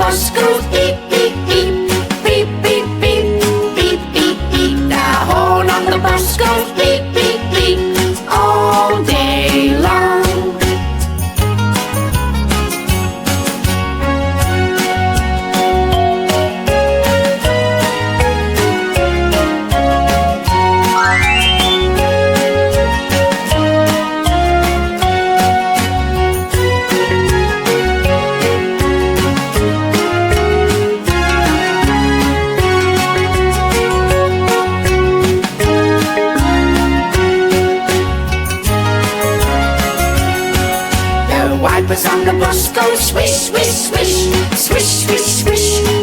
bus goes beep, beep, beep, beep, beep, beep, beep, beep, beep. The horn on the bus goes beep, beep, beep, all day long. The wipers on the bus go swish, swish, swish, swish, swish, swish.